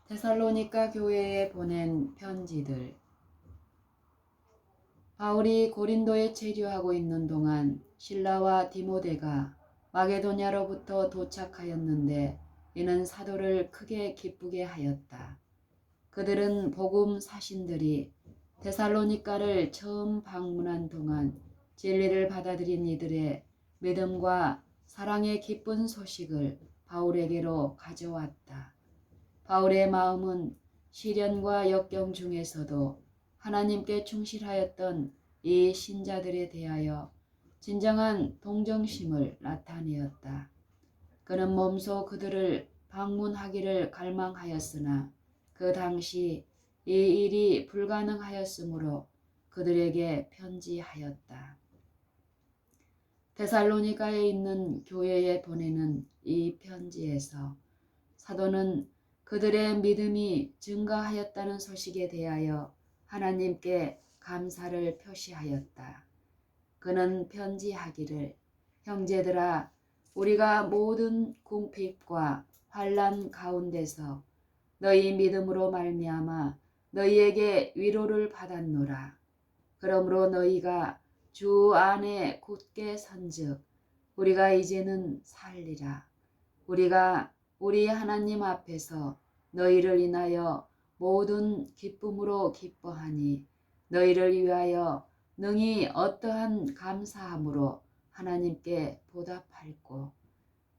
데살로니가 교회에 보낸 편지들. 바울이 고린도에 체류하고 있는 동안 실라와 디모데가 마게도냐로부터 도착하였는데 이는 사도를 크게 기쁘게 하였다. 그들은 복음 사신들이 데살로니가를 처음 방문한 동안 진리를 받아들인 이들의 믿음과 사랑의 기쁜 소식을 바울에게로 가져왔다. 바울의 마음은 시련과 역경 중에서도 하나님께 충실하였던 이 신자들에 대하여 진정한 동정심을 나타내었다. 그는 몸소 그들을 방문하기를 갈망하였으나 그 당시 이 일이 불가능하였으므로 그들에게 편지하였다. 데살로니가에 있는 교회에 보내는 이 편지에서 사도는 그들의 믿음이 증가하였다는 소식에 대하여 하나님께 감사를 표시하였다. 그는 편지하기를 형제들아 우리가 모든 궁핍과 환난 가운데서 너희 믿음으로 말미암아 너희에게 위로를 받았노라. 그러므로 너희가 주 안에 굳게 선즉 우리가 이제는 살리라. 우리가 우리 하나님 앞에서 너희를 인하여 모든 기쁨으로 기뻐하니 너희를 위하여 능히 어떠한 감사함으로 하나님께 보답할꼬.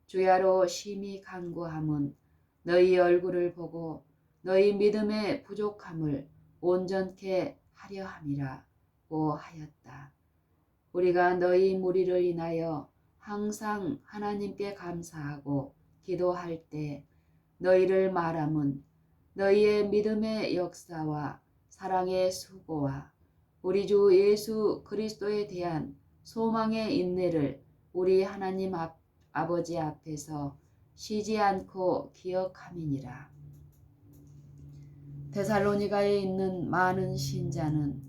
주야로 심히 간구함은 너희 얼굴을 보고 너희 믿음의 부족함을 온전케 하려 함이라고 하였다. 우리가 너희 무리를 인하여 항상 하나님께 감사하고 기도할 때 너희를 말함은 너희의 믿음의 역사와 사랑의 수고와 우리 주 예수 그리스도에 대한 소망의 인내를 우리 하나님 아버지 앞에서 쉬지 않고 기억함이니라. 데살로니가에 있는 많은 신자는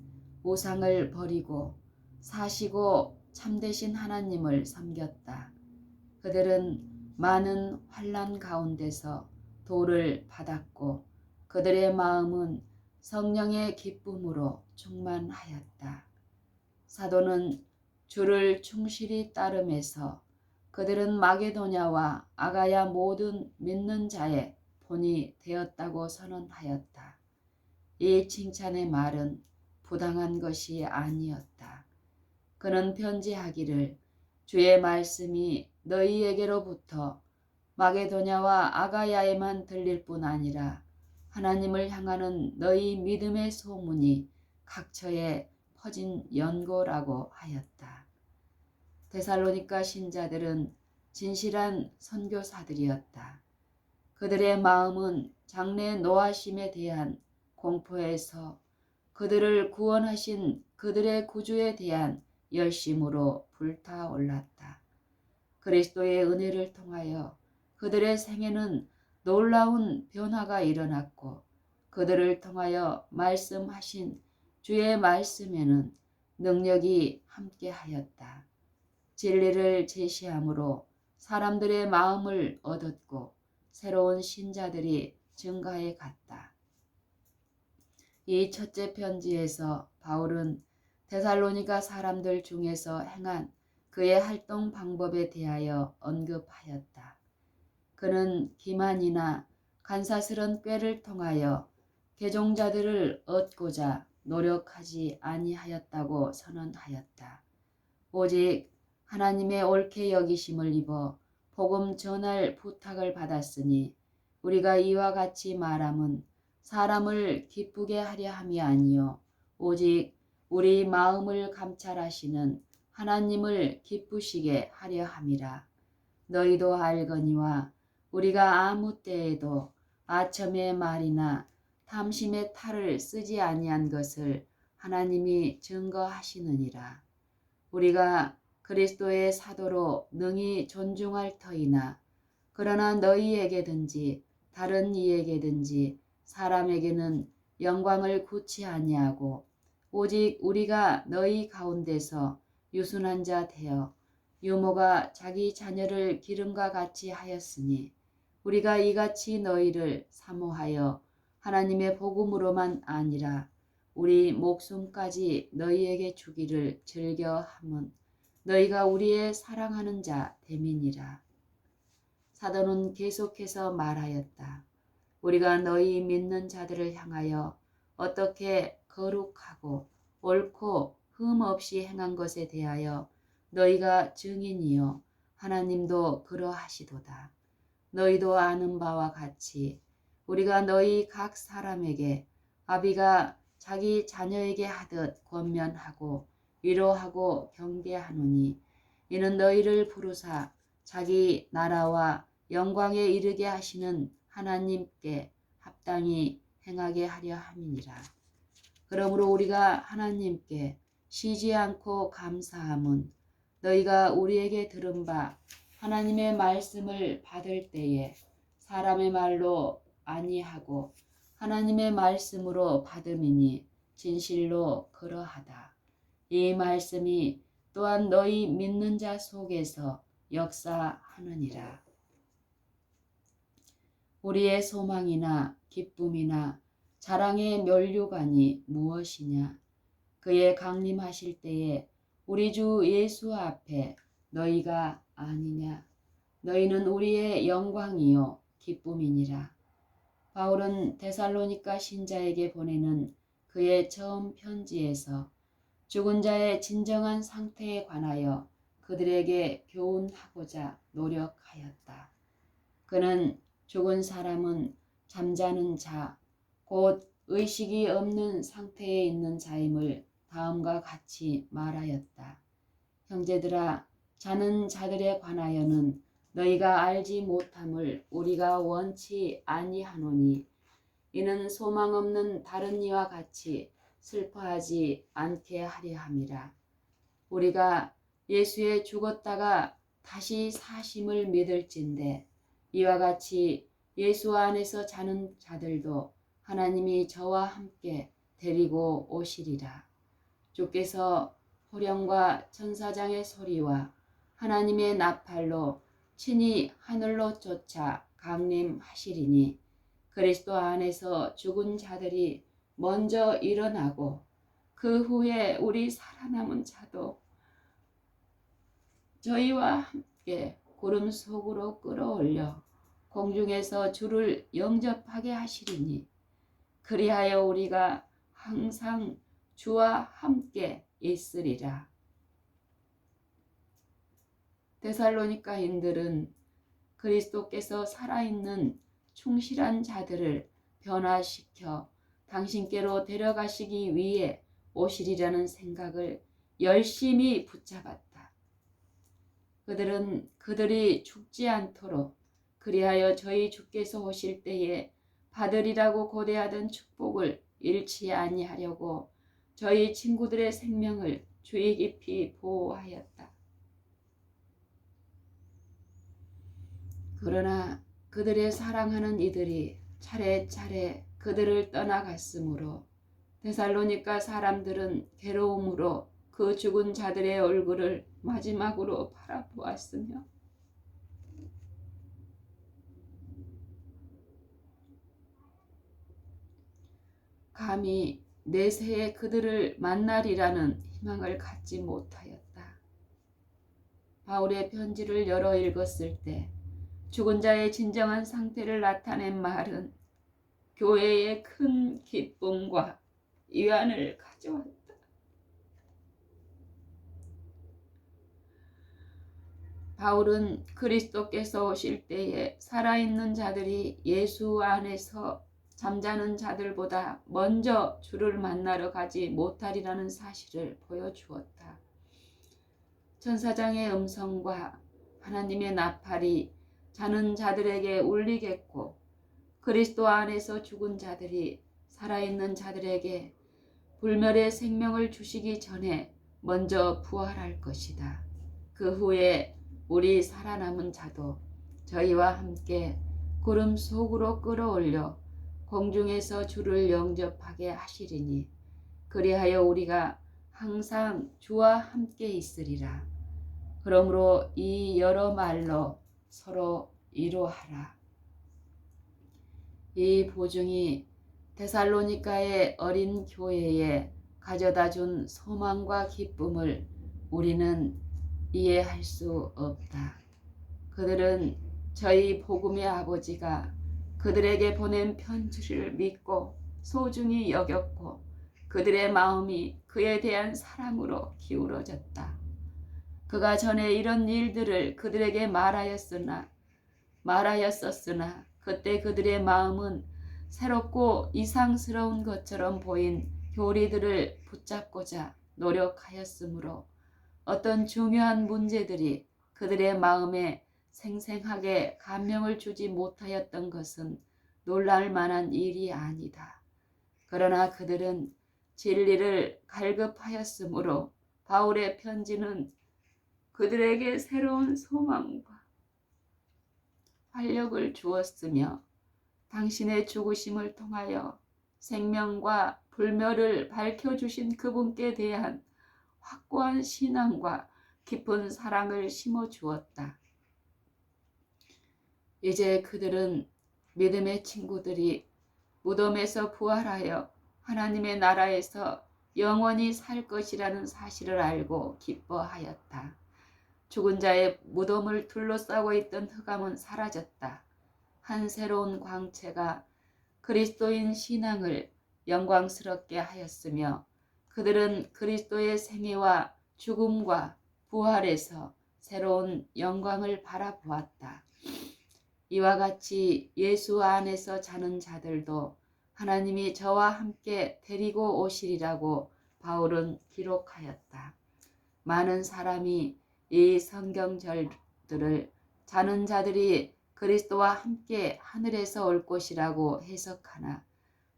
우상을 버리고 사시고 참되신 하나님을 섬겼다. 그들은 많은 환난 가운데서 도를 받았고 그들의 마음은 성령의 기쁨으로 충만하였다. 사도는 주를 충실히 따름에서 그들은 마게도냐와 아가야 모든 믿는 자의 본이 되었다고 선언하였다. 이 칭찬의 말은 부당한 것이 아니었다. 그는 편지하기를 주의 말씀이 너희에게로부터 마게도냐와 아가야에만 들릴 뿐 아니라 하나님을 향하는 너희 믿음의 소문이 각처에 퍼진 연고라고 하였다. 데살로니가 신자들은 진실한 선교사들이었다. 그들의 마음은 장래 노하심에 대한 공포에서 그들을 구원하신 그들의 구주에 대한 열심으로 불타올랐다. 그리스도의 은혜를 통하여 그들의 생애는 놀라운 변화가 일어났고 그들을 통하여 말씀하신 주의 말씀에는 능력이 함께하였다. 진리를 제시함으로 사람들의 마음을 얻었고 새로운 신자들이 증가해 갔다. 이 첫째 편지에서 바울은 데살로니가 사람들 중에서 행한 그의 활동 방법에 대하여 언급하였다. 그는 기만이나 간사스런 꾀를 통하여 개종자들을 얻고자 노력하지 아니하였다고 선언하였다. 오직 하나님의 옳게 여기심을 입어 복음 전할 부탁을 받았으니 우리가 이와 같이 말함은 사람을 기쁘게 하려 함이 아니요 오직 우리 마음을 감찰하시는 하나님을 기쁘시게 하려 함이라. 너희도 알거니와 우리가 아무 때에도 아첨의 말이나 탐심의 탈을 쓰지 아니한 것을 하나님이 증거하시느니라. 우리가 그리스도의 사도로 능히 존중할 터이나 그러나 너희에게든지 다른 이에게든지 사람에게는 영광을 구치 아니하고 오직 우리가 너희 가운데서 유순한 자 되어 유모가 자기 자녀를 기름과 같이 하였으니 우리가 이같이 너희를 사모하여 하나님의 복음으로만 아니라 우리 목숨까지 너희에게 주기를 즐겨함은 너희가 우리의 사랑하는 자 됨이니라. 사도는 계속해서 말하였다. 우리가 너희 믿는 자들을 향하여 어떻게 거룩하고 옳고 흠 없이 행한 것에 대하여 너희가 증인이요 하나님도 그러하시도다. 너희도 아는 바와 같이 우리가 너희 각 사람에게 아비가 자기 자녀에게 하듯 권면하고 위로하고 경계하노니 이는 너희를 부르사 자기 나라와 영광에 이르게 하시는 하나님께 합당히 행하게 하려 함이니라. 그러므로 우리가 하나님께 쉬지 않고 감사함은 너희가 우리에게 들은 바 하나님의 말씀을 받을 때에 사람의 말로 아니하고 하나님의 말씀으로 받음이니 진실로 그러하다. 이 말씀이 또한 너희 믿는 자 속에서 역사하느니라. 우리의 소망이나 기쁨이나 자랑의 면류관이 무엇이냐? 그의 강림하실 때에 우리 주 예수 앞에 너희가 아니냐? 너희는 우리의 영광이요 기쁨이니라. 바울은 데살로니가 신자에게 보내는 그의 처음 편지에서 죽은 자의 진정한 상태에 관하여 그들에게 교훈하고자 노력하였다. 그는 죽은 사람은 잠자는 자, 곧 의식이 없는 상태에 있는 자임을 다음과 같이 말하였다. 형제들아, 자는 자들에 관하여는 너희가 알지 못함을 우리가 원치 아니하노니 이는 소망 없는 다른 이와 같이 슬퍼하지 않게 하려 함이라. 우리가 예수의 죽었다가 다시 사심을 믿을진대 이와 같이 예수 안에서 자는 자들도 하나님이 저와 함께 데리고 오시리라. 주께서 호령과 천사장의 소리와 하나님의 나팔로 친히 하늘로 쫓아 강림하시리니 그리스도 안에서 죽은 자들이 먼저 일어나고 그 후에 우리 살아남은 자도 저희와 함께 구름 속으로 끌어올려 공중에서 주를 영접하게 하시리니 그리하여 우리가 항상 주와 함께 있으리라. 데살로니가인들은 그리스도께서 살아있는 충실한 자들을 변화시켜 당신께로 데려가시기 위해 오시리라는 생각을 열심히 붙잡았다. 그들은 그들이 죽지 않도록 그리하여 저희 주께서 오실 때에 받으리라고 고대하던 축복을 잃지 아니하려고 저희 친구들의 생명을 주의 깊이 보호하였다. 그러나 그들의 사랑하는 이들이 차례차례 그들을 떠나갔으므로 데살로니가 사람들은 괴로움으로 그 죽은 자들의 얼굴을 마지막으로 바라보았으며 감히 내세에 그들을 만나리라는 희망을 갖지 못하였다. 바울의 편지를 열어 읽었을 때 죽은 자의 진정한 상태를 나타낸 말은 교회의 큰 기쁨과 위안을 가져왔다. 바울은 그리스도께서 오실 때에 살아있는 자들이 예수 안에서 잠자는 자들보다 먼저 주를 만나러 가지 못하리라는 사실을 보여주었다. 천사장의 음성과 하나님의 나팔이 자는 자들에게 울리겠고 그리스도 안에서 죽은 자들이 살아있는 자들에게 불멸의 생명을 주시기 전에 먼저 부활할 것이다. 그 후에 우리 살아남은 자도 저희와 함께 구름 속으로 끌어올려 공중에서 주를 영접하게 하시리니 그리하여 우리가 항상 주와 함께 있으리라. 그러므로 이 여러 말로 서로 위로하라. 이 보증이 데살로니가의 어린 교회에 가져다 준 소망과 기쁨을 우리는 이해할 수 없다. 그들은 저희 복음의 아버지가 그들에게 보낸 편지를 믿고 소중히 여겼고 그들의 마음이 그에 대한 사랑으로 기울어졌다. 그가 전에 이런 일들을 그들에게 말하였었으나 그때 그들의 마음은 새롭고 이상스러운 것처럼 보인 교리들을 붙잡고자 노력하였으므로 어떤 중요한 문제들이 그들의 마음에 생생하게 감명을 주지 못하였던 것은 놀랄 만한 일이 아니다. 그러나 그들은 진리를 갈급하였으므로 바울의 편지는 그들에게 새로운 소망과 활력을 주었으며 당신의 죽으심을 통하여 생명과 불멸을 밝혀주신 그분께 대한 확고한 신앙과 깊은 사랑을 심어주었다. 이제 그들은 믿음의 친구들이 무덤에서 부활하여 하나님의 나라에서 영원히 살 것이라는 사실을 알고 기뻐하였다. 죽은 자의 무덤을 둘러싸고 있던 흑암은 사라졌다. 한 새로운 광채가 그리스도인 신앙을 영광스럽게 하였으며 그들은 그리스도의 생애와 죽음과 부활에서 새로운 영광을 바라보았다. 이와 같이 예수 안에서 자는 자들도 하나님이 저와 함께 데리고 오시리라고 바울은 기록하였다. 많은 사람이 이 성경절들을 자는 자들이 그리스도와 함께 하늘에서 올 것이라고 해석하나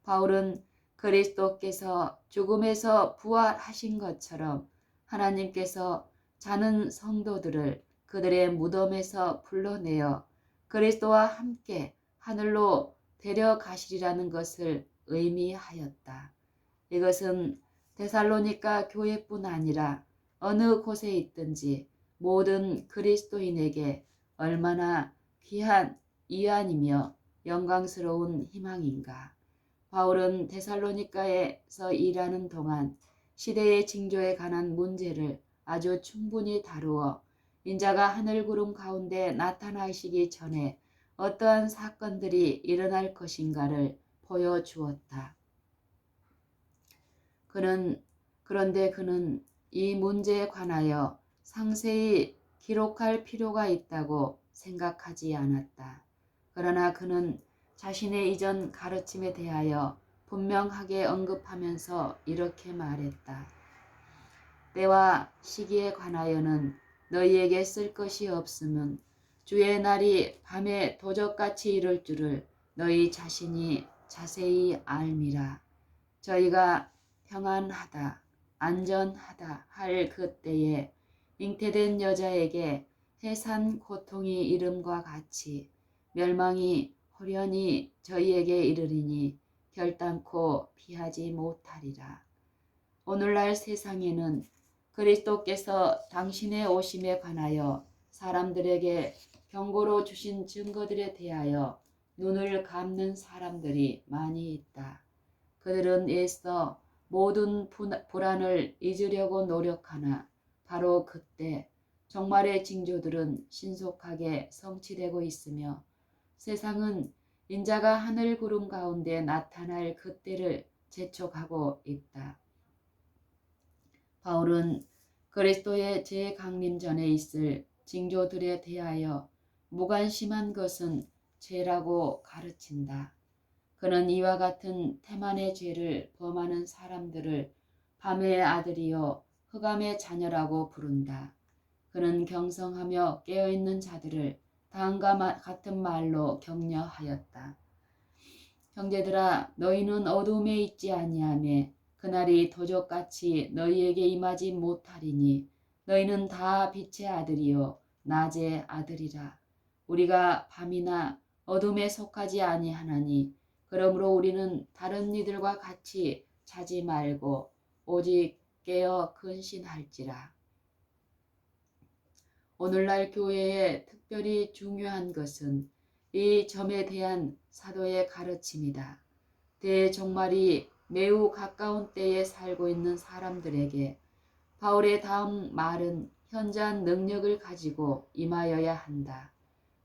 바울은 그리스도께서 죽음에서 부활하신 것처럼 하나님께서 자는 성도들을 그들의 무덤에서 불러내어 그리스도와 함께 하늘로 데려가시리라는 것을 의미하였다. 이것은 데살로니가 교회뿐 아니라 어느 곳에 있든지 모든 그리스도인에게 얼마나 귀한 위안이며 영광스러운 희망인가. 바울은 데살로니가에서 일하는 동안 시대의 징조에 관한 문제를 아주 충분히 다루어 인자가 하늘구름 가운데 나타나시기 전에 어떠한 사건들이 일어날 것인가를 보여주었다. 그런데 그는 이 문제에 관하여 상세히 기록할 필요가 있다고 생각하지 않았다. 그러나 그는 자신의 이전 가르침에 대하여 분명하게 언급하면서 이렇게 말했다. 때와 시기에 관하여는 너희에게 쓸 것이 없으면 주의 날이 밤에 도적같이 이를 줄을 너희 자신이 자세히 알미라. 저희가 평안하다, 안전하다 할 그때에 잉태된 여자에게 해산 고통이 이름과 같이 멸망이 호련히 저희에게 이르리니 결단코 피하지 못하리라. 오늘날 세상에는 그리스도께서 당신의 오심에 관하여 사람들에게 경고로 주신 증거들에 대하여 눈을 감는 사람들이 많이 있다. 그들은 애써 모든 불안을 잊으려고 노력하나 바로 그때 종말의 징조들은 신속하게 성취되고 있으며 세상은 인자가 하늘 구름 가운데 나타날 그때를 재촉하고 있다. 바울은 그리스도의 재강림 전에 있을 징조들에 대하여 무관심한 것은 죄라고 가르친다. 그는 이와 같은 태만의 죄를 범하는 사람들을 밤의 아들이요 흑암의 자녀라고 부른다. 그는 경성하며 깨어있는 자들을 다음과 같은 말로 격려하였다. 형제들아, 너희는 어둠에 있지 아니하며 그날이 도적같이 너희에게 임하지 못하리니 너희는 다 빛의 아들이요 낮의 아들이라. 우리가 밤이나 어둠에 속하지 아니하나니 그러므로 우리는 다른 이들과 같이 자지 말고 오직 깨어 근신할지라. 오늘날 교회에 특별히 중요한 것은 이 점에 대한 사도의 가르침이다. 대종말이 매우 가까운 때에 살고 있는 사람들에게 바울의 다음 말은 현저한 능력을 가지고 임하여야 한다.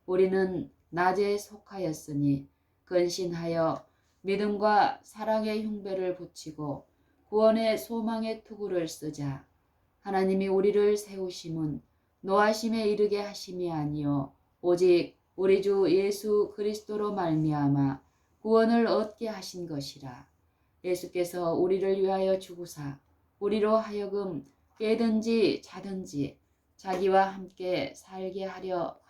우리는 낮에 속하였으니 근신하여 믿음과 사랑의 흉배를 붙이고 구원의 소망의 투구를 쓰자. 하나님이 우리를 세우심은 노하심에 이르게 하심이 아니요 오직 우리 주 예수 그리스도로 말미암아 구원을 얻게 하신 것이라. 예수께서 우리를 위하여 죽으사 우리로 하여금 깨든지 자든지 자기와 함께 살게 하려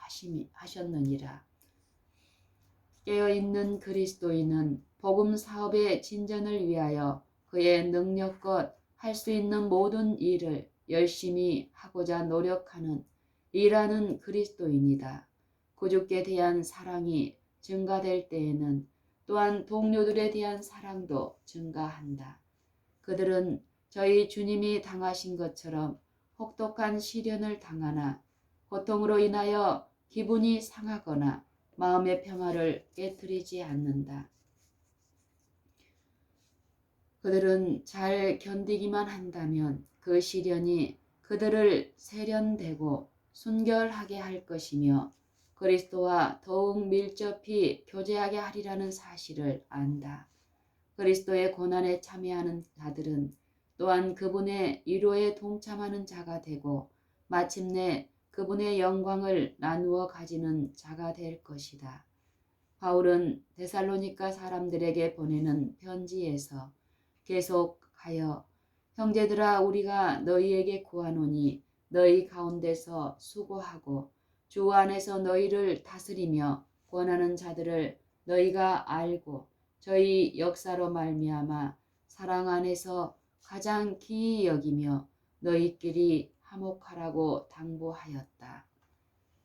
하셨느니라. 깨어있는 그리스도인은 복음 사업의 진전을 위하여 그의 능력껏 할 수 있는 모든 일을 열심히 하고자 노력하는 일하는 그리스도인이다. 구주께 대한 사랑이 증가될 때에는 또한 동료들에 대한 사랑도 증가한다. 그들은 저희 주님이 당하신 것처럼 혹독한 시련을 당하나 고통으로 인하여 기분이 상하거나 마음의 평화를 깨뜨리지 않는다. 그들은 잘 견디기만 한다면 그 시련이 그들을 세련되고 순결하게 할 것이며 그리스도와 더욱 밀접히 교제하게 하리라는 사실을 안다. 그리스도의 고난에 참여하는 자들은 또한 그분의 위로에 동참하는 자가 되고 마침내 그분의 영광을 나누어 가지는 자가 될 것이다. 바울은 데살로니가 사람들에게 보내는 편지에서 계속하여 형제들아 우리가 너희에게 구하노니 너희 가운데서 수고하고 주 안에서 너희를 다스리며 권하는 자들을 너희가 알고 저희 역사로 말미암아 사랑 안에서 가장 기이 여기며 너희끼리 화목하라고 당부하였다.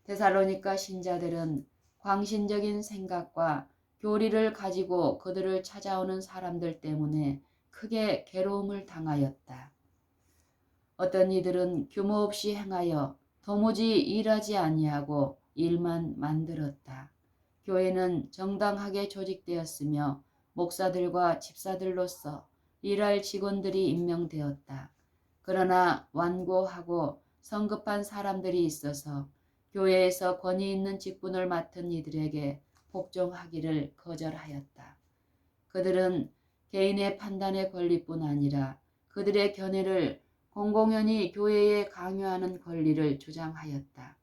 데살로니가 신자들은 광신적인 생각과 교리를 가지고 그들을 찾아오는 사람들 때문에 크게 괴로움을 당하였다. 어떤 이들은 규모 없이 행하여 도무지 일하지 아니하고 일만 만들었다. 교회는 정당하게 조직되었으며 목사들과 집사들로서 일할 직원들이 임명되었다. 그러나 완고하고 성급한 사람들이 있어서 교회에서 권위 있는 직분을 맡은 이들에게 복종하기를 거절하였다. 그들은 개인의 판단의 권리뿐 아니라 그들의 견해를 공공연히 교회에 강요하는 권리를 주장하였다.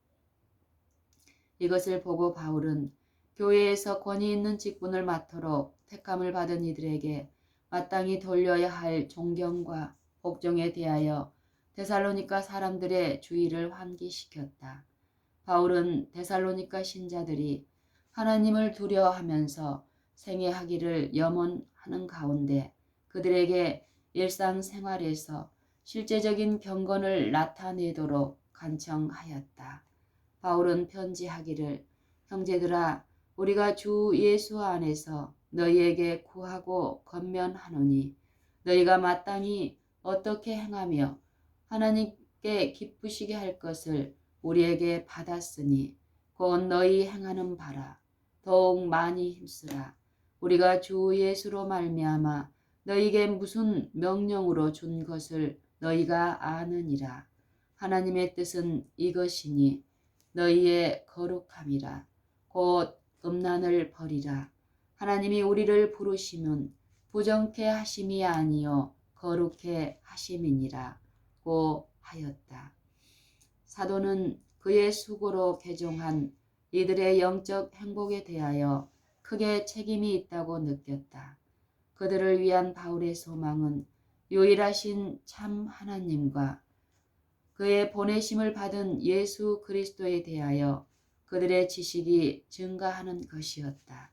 이것을 보고 바울은 교회에서 권위 있는 직분을 맡도록 택함을 받은 이들에게 마땅히 돌려야 할 존경과 복종에 대하여 데살로니가 사람들의 주의를 환기시켰다. 바울은 데살로니가 신자들이 하나님을 두려워하면서 생애하기를 염원하는 가운데 그들에게 일상생활에서 실제적인 경건을 나타내도록 간청하였다. 바울은 편지하기를 형제들아 우리가 주 예수 안에서 너희에게 구하고 권면하노니 너희가 마땅히 어떻게 행하며 하나님께 기쁘시게 할 것을 우리에게 받았으니 곧 너희 행하는 바라 더욱 많이 힘쓰라. 우리가 주 예수로 말미암아 너희에게 무슨 명령으로 준 것을 너희가 아느니라. 하나님의 뜻은 이것이니 너희의 거룩함이라. 곧 음란을 버리라. 하나님이 우리를 부르시면 부정케 하심이 아니요 거룩해 하심이니라 고 하였다. 사도는 그의 수고로 개종한 이들의 영적 행복에 대하여 크게 책임이 있다고 느꼈다. 그들을 위한 바울의 소망은 유일하신 참 하나님과 그의 보내심을 받은 예수 그리스도에 대하여 그들의 지식이 증가하는 것이었다.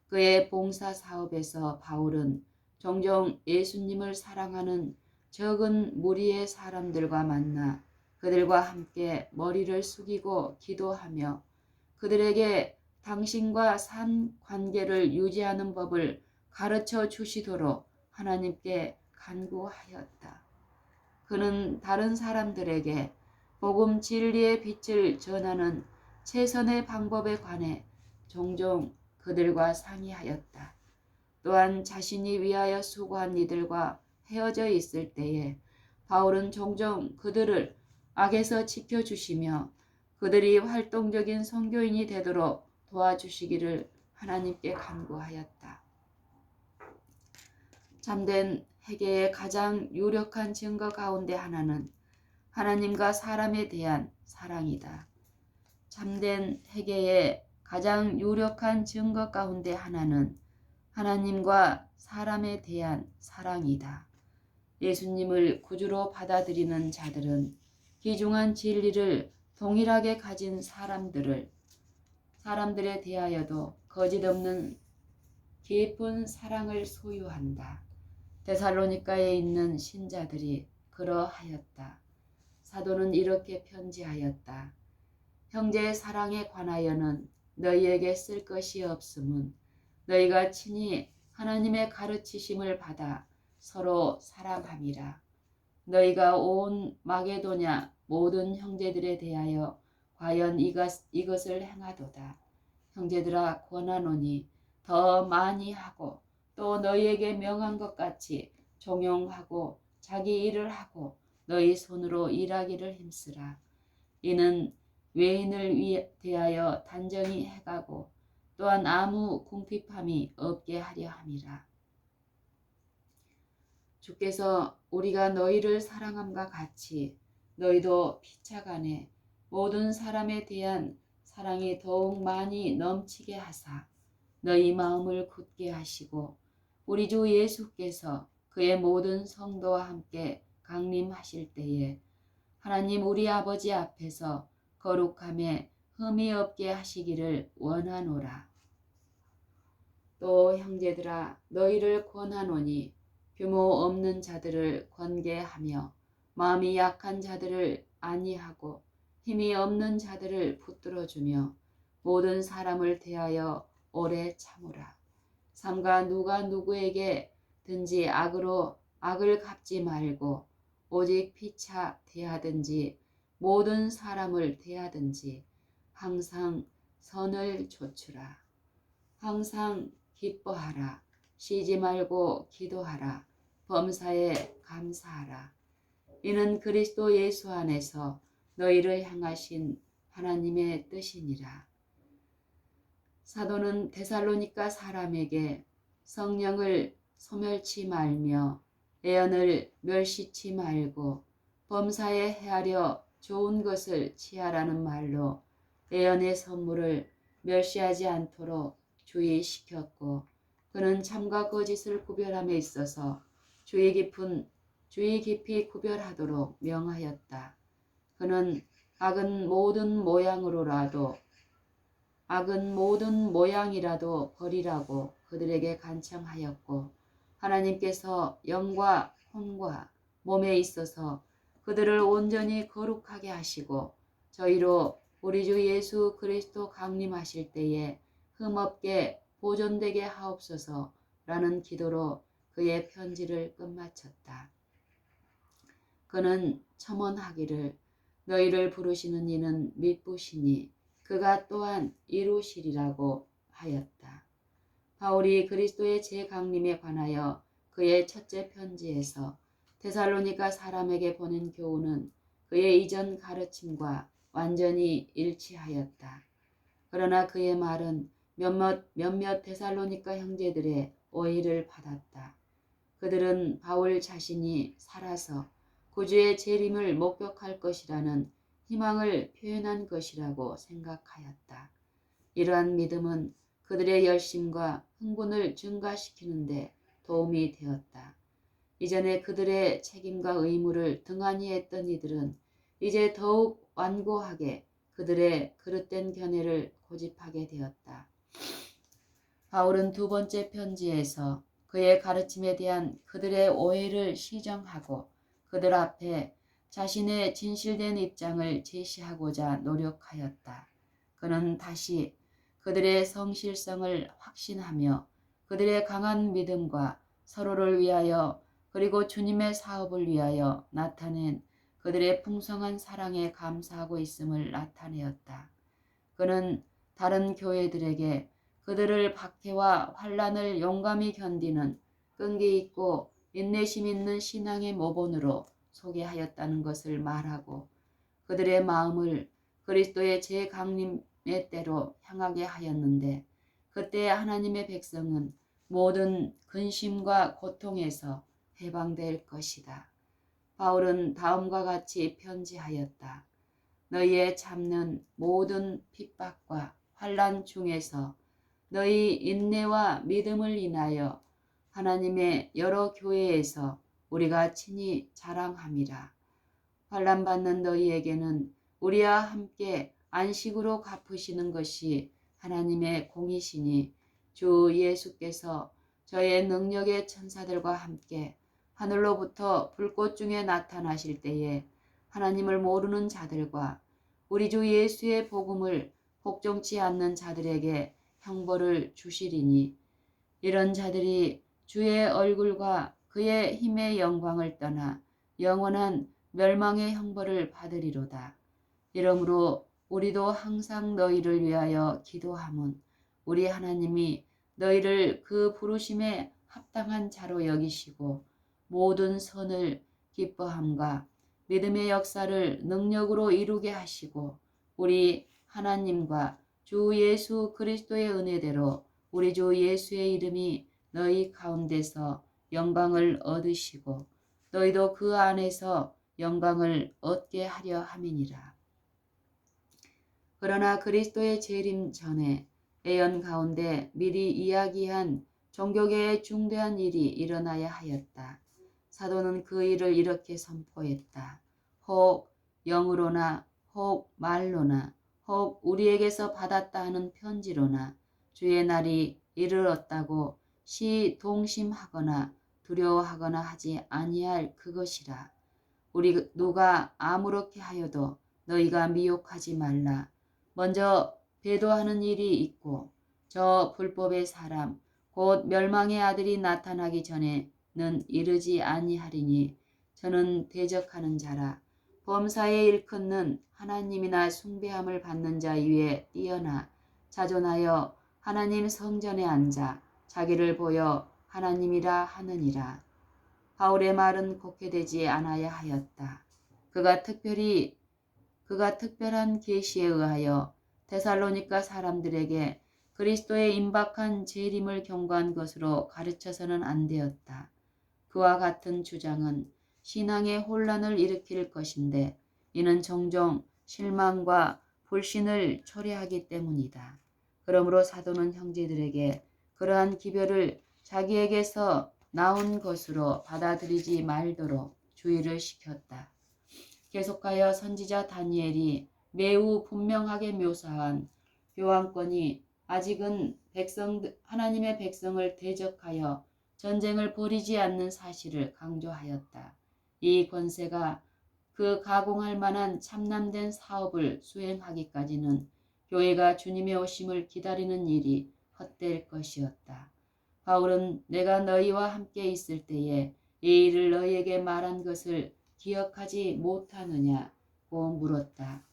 그의 봉사 사업에서 바울은 종종 예수님을 사랑하는 적은 무리의 사람들과 만나 그들과 함께 머리를 숙이고 기도하며 그들에게 당신과 산 관계를 유지하는 법을 가르쳐 주시도록 하나님께 간구하였다. 그는 다른 사람들에게 복음 진리의 빛을 전하는 최선의 방법에 관해 종종 그들과 상의하였다. 또한 자신이 위하여 수고한 이들과 헤어져 있을 때에 바울은 종종 그들을 악에서 지켜주시며 그들이 활동적인 선교인이 되도록 도와주시기를 하나님께 간구하였다. 참된 회개의 가장 유력한 증거 가운데 하나는 하나님과 사람에 대한 사랑이다. 참된 회개의 가장 유력한 증거 가운데 하나는 하나님과 사람에 대한 사랑이다. 예수님을 구주로 받아들이는 자들은 귀중한 진리를 동일하게 가진 사람들에 대하여도 거짓없는 깊은 사랑을 소유한다. 데살로니가에 있는 신자들이 그러하였다. 사도는 이렇게 편지하였다. 형제의 사랑에 관하여는 너희에게 쓸 것이 없음은 너희가 친히 하나님의 가르치심을 받아 서로 사랑함이라. 너희가 온 마게도냐 모든 형제들에 대하여 과연 이것을 행하도다. 형제들아 권하노니 더 많이 하고 또 너희에게 명한 것 같이 종용하고 자기 일을 하고 너희 손으로 일하기를 힘쓰라. 이는 외인을 대하여 단정히 해가고 또한 아무 궁핍함이 없게 하려 함이라. 주께서 우리가 너희를 사랑함과 같이 너희도 피차간에 모든 사람에 대한 사랑이 더욱 많이 넘치게 하사 너희 마음을 굳게 하시고 우리 주 예수께서 그의 모든 성도와 함께 강림하실 때에 하나님 우리 아버지 앞에서 거룩함에 흠이 없게 하시기를 원하노라. 또 형제들아 너희를 권하노니 규모 없는 자들을 권계하며 마음이 약한 자들을 안위하고 힘이 없는 자들을 붙들어주며 모든 사람을 대하여 오래 참으라. 삼가 누가 누구에게 든지 악으로 악을 갚지 말고 오직 피차 대하든지 모든 사람을 대하든지 항상 선을 좇으라. 항상 기뻐하라. 쉬지 말고 기도하라. 범사에 감사하라. 이는 그리스도 예수 안에서 너희를 향하신 하나님의 뜻이니라. 사도는 데살로니가 사람에게 성령을 소멸치 말며 애언을 멸시치 말고 범사에 헤아려 좋은 것을 취하라는 말로 애언의 선물을 멸시하지 않도록 주의시켰고 그는 참과 거짓을 구별함에 있어서 주의 깊이 구별하도록 명하였다. 그는 악은 모든 모양이라도 버리라고 그들에게 간청하였고 하나님께서 영과 혼과 몸에 있어서 그들을 온전히 거룩하게 하시고 저희로 우리 주 예수 그리스도 강림하실 때에 흠없게 보존되게 하옵소서라는 기도로 그의 편지를 끝마쳤다. 그는 첨언하기를 너희를 부르시는 이는 미쁘시니 그가 또한 이루시리라고 하였다. 바울이 그리스도의 재강림에 관하여 그의 첫째 편지에서 데살로니가 사람에게 보낸 교훈은 그의 이전 가르침과 완전히 일치하였다. 그러나 그의 말은 몇몇 데살로니가 형제들의 오해를 받았다. 그들은 바울 자신이 살아서 구주의 재림을 목격할 것이라는 희망을 표현한 것이라고 생각하였다. 이러한 믿음은 그들의 열심과 흥분을 증가시키는데 도움이 되었다. 이전에 그들의 책임과 의무를 등한히 했던 이들은 이제 더욱 완고하게 그들의 그릇된 견해를 고집하게 되었다. 바울은 두 번째 편지에서 그의 가르침에 대한 그들의 오해를 시정하고 그들 앞에 자신의 진실된 입장을 제시하고자 노력하였다. 그는 다시 그들의 성실성을 확신하며 그들의 강한 믿음과 서로를 위하여 그리고 주님의 사업을 위하여 나타낸 그들의 풍성한 사랑에 감사하고 있음을 나타내었다. 그는 다른 교회들에게 그들을 박해와 환란을 용감히 견디는 끈기 있고 인내심 있는 신앙의 모본으로 소개하였다는 것을 말하고 그들의 마음을 그리스도의 재강림의 때로 향하게 하였는데 그때 하나님의 백성은 모든 근심과 고통에서 해방될 것이다. 바울은 다음과 같이 편지하였다. 너희의 참는 모든 핍박과 환난 중에서 너희 인내와 믿음을 인하여 하나님의 여러 교회에서 우리가 친히 자랑함이라. 환난 받는 너희에게는 우리와 함께 안식으로 갚으시는 것이 하나님의 공이시니 주 예수께서 저의 능력의 천사들과 함께 하늘로부터 불꽃 중에 나타나실 때에 하나님을 모르는 자들과 우리 주 예수의 복음을 복종치 않는 자들에게 형벌을 주시리니 이런 자들이 주의 얼굴과 그의 힘의 영광을 떠나 영원한 멸망의 형벌을 받으리로다. 이러므로 우리도 항상 너희를 위하여 기도함은 우리 하나님이 너희를 그 부르심에 합당한 자로 여기시고 모든 선을 기뻐함과 믿음의 역사를 능력으로 이루게 하시고 우리 하나님과 주 예수 그리스도의 은혜대로 우리 주 예수의 이름이 너희 가운데서 영광을 얻으시고 너희도 그 안에서 영광을 얻게 하려 함이니라. 그러나 그리스도의 재림 전에 애연 가운데 미리 이야기한 종교계의 중대한 일이 일어나야 하였다. 사도는 그 일을 이렇게 선포했다. 혹 영으로나 혹 말로나 혹 우리에게서 받았다 하는 편지로나 주의 날이 이르렀다고 시동심하거나 두려워하거나 하지 아니할 그것이라. 우리 누가 아무렇게 하여도 너희가 미혹하지 말라. 먼저 배도하는 일이 있고 저 불법의 사람 곧 멸망의 아들이 나타나기 전에는 이르지 아니하리니 저는 대적하는 자라. 범사에 일컫는 하나님이나 숭배함을 받는 자 위에 뛰어나 자존하여 하나님 성전에 앉아 자기를 보여 하나님이라 하느니라. 바울의 말은 곡해되지 않아야 하였다. 그가 특별한 계시에 의하여 데살로니가 사람들에게 그리스도의 임박한 재림을 경고한 것으로 가르쳐서는 안 되었다. 그와 같은 주장은 신앙의 혼란을 일으킬 것인데 이는 종종 실망과 불신을 초래하기 때문이다. 그러므로 사도는 형제들에게 그러한 기별을 자기에게서 나온 것으로 받아들이지 말도록 주의를 시켰다. 계속하여 선지자 다니엘이 매우 분명하게 묘사한 교황권이 아직은 하나님의 백성을 대적하여 전쟁을 벌이지 않는 사실을 강조하였다. 이 권세가 그 가공할 만한 참남된 사업을 수행하기까지는 교회가 주님의 오심을 기다리는 일이 헛될 것이었다. 바울은 내가 너희와 함께 있을 때에 이 일을 너희에게 말한 것을 기억하지 못하느냐고 물었다.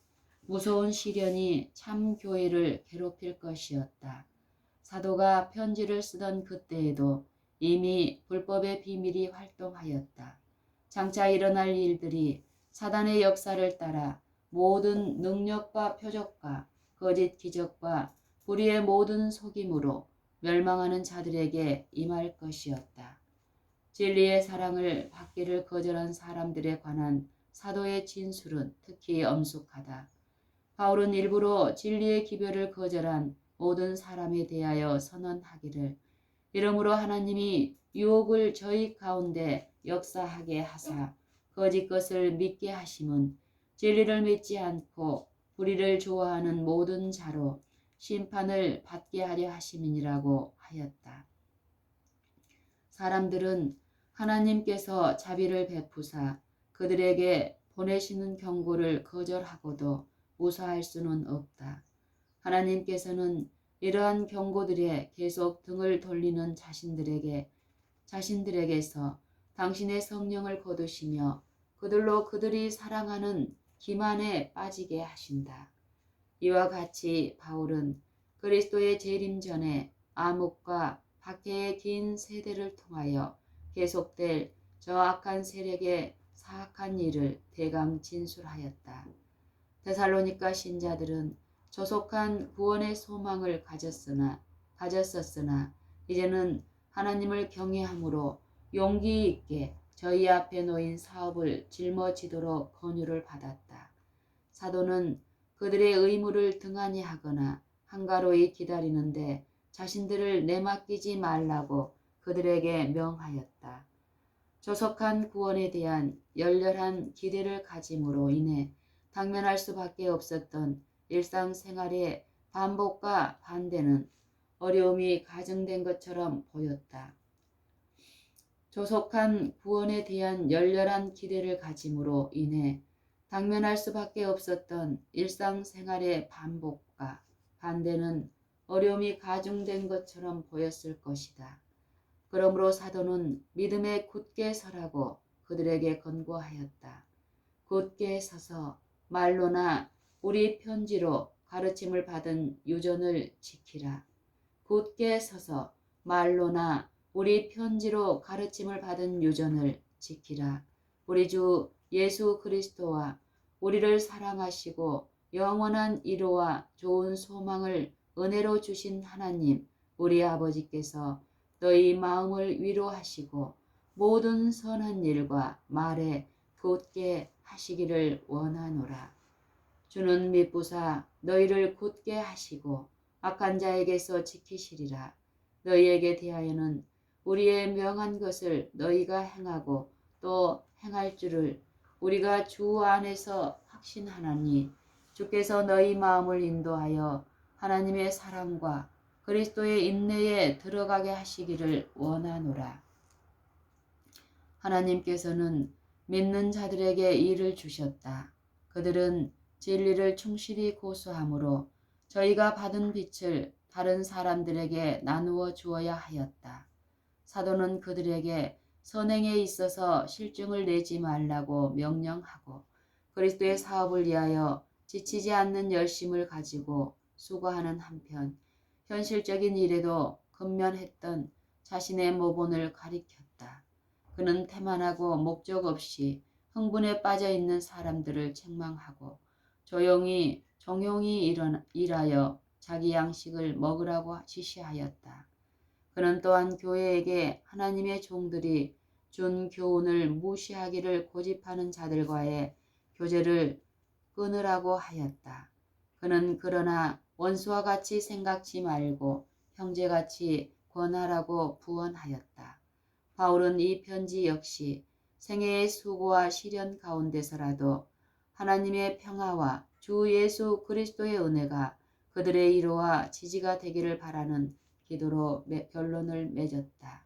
무서운 시련이 참 교회를 괴롭힐 것이었다. 사도가 편지를 쓰던 그때에도 이미 불법의 비밀이 활동하였다. 장차 일어날 일들이 사단의 역사를 따라 모든 능력과 표적과 거짓 기적과 불의의 모든 속임으로 멸망하는 자들에게 임할 것이었다. 진리의 사랑을 받기를 거절한 사람들에 관한 사도의 진술은 특히 엄숙하다. 바울은 일부러 진리의 기별을 거절한 모든 사람에 대하여 선언하기를 이러므로 하나님이 유혹을 저희 가운데 역사하게 하사 거짓 것을 믿게 하심은 진리를 믿지 않고 불의를 좋아하는 모든 자로 심판을 받게 하려 하심이니라고 하였다. 사람들은 하나님께서 자비를 베푸사 그들에게 보내시는 경고를 거절하고도 무사할 수는 없다. 하나님께서는 이러한 경고들에 계속 등을 돌리는 자신들에게서 당신의 성령을 거두시며 그들로 그들이 사랑하는 기만에 빠지게 하신다. 이와 같이 바울은 그리스도의 재림 전에 암흑과 박해의 긴 세대를 통하여 계속될 저 악한 세력의 사악한 일을 대강 진술하였다. 데살로니가 신자들은 조속한 구원의 소망을 가졌었으나 이제는 하나님을 경외함으로 용기 있게 저희 앞에 놓인 사업을 짊어지도록 권유를 받았다. 사도는 그들의 의무를 등한히 하거나 한가로이 기다리는데 자신들을 내맡기지 말라고 그들에게 명하였다. 조속한 구원에 대한 열렬한 기대를 가짐으로 인해 당면할 수밖에 없었던 일상생활의 반복과 반대는 어려움이 가중된 것처럼 보였다. 조속한 구원에 대한 열렬한 기대를 가짐으로 인해 당면할 수밖에 없었던 일상생활의 반복과 반대는 어려움이 가중된 것처럼 보였을 것이다. 그러므로 사도는 믿음에 굳게 서라고 그들에게 권고하였다. 굳게 서서 말로나 우리 편지로 가르침을 받은 유전을 지키라. 굳게 서서 말로나 우리 편지로 가르침을 받은 유전을 지키라. 우리 주 예수 그리스도와 우리를 사랑하시고 영원한 위로와 좋은 소망을 은혜로 주신 하나님 우리 아버지께서 너희 마음을 위로하시고 모든 선한 일과 말에 굳게 하시기를 원하노라. 주는 미쁘사 너희를 굳게 하시고 악한 자에게서 지키시리라. 너희에게 대하여는 우리의 명한 것을 너희가 행하고 또 행할 줄을 우리가 주 안에서 확신하나니 주께서 너희 마음을 인도하여 하나님의 사랑과 그리스도의 인내에 들어가게 하시기를 원하노라. 하나님께서는 믿는 자들에게 일을 주셨다. 그들은 진리를 충실히 고수함으로 저희가 받은 빛을 다른 사람들에게 나누어 주어야 하였다. 사도는 그들에게 선행에 있어서 실증을 내지 말라고 명령하고 그리스도의 사업을 위하여 지치지 않는 열심을 가지고 수고하는 한편 현실적인 일에도 근면했던 자신의 모본을 가리켰다. 그는 태만하고 목적 없이 흥분에 빠져 있는 사람들을 책망하고 종용이 일하여 자기 양식을 먹으라고 지시하였다. 그는 또한 교회에게 하나님의 종들이 준 교훈을 무시하기를 고집하는 자들과의 교제를 끊으라고 하였다. 그는 그러나 원수와 같이 생각지 말고 형제같이 권하라고 부언하였다. 바울은 이 편지 역시 생애의 수고와 시련 가운데서라도 하나님의 평화와 주 예수 그리스도의 은혜가 그들의 위로와 지지가 되기를 바라는 기도로 결론을 맺었다.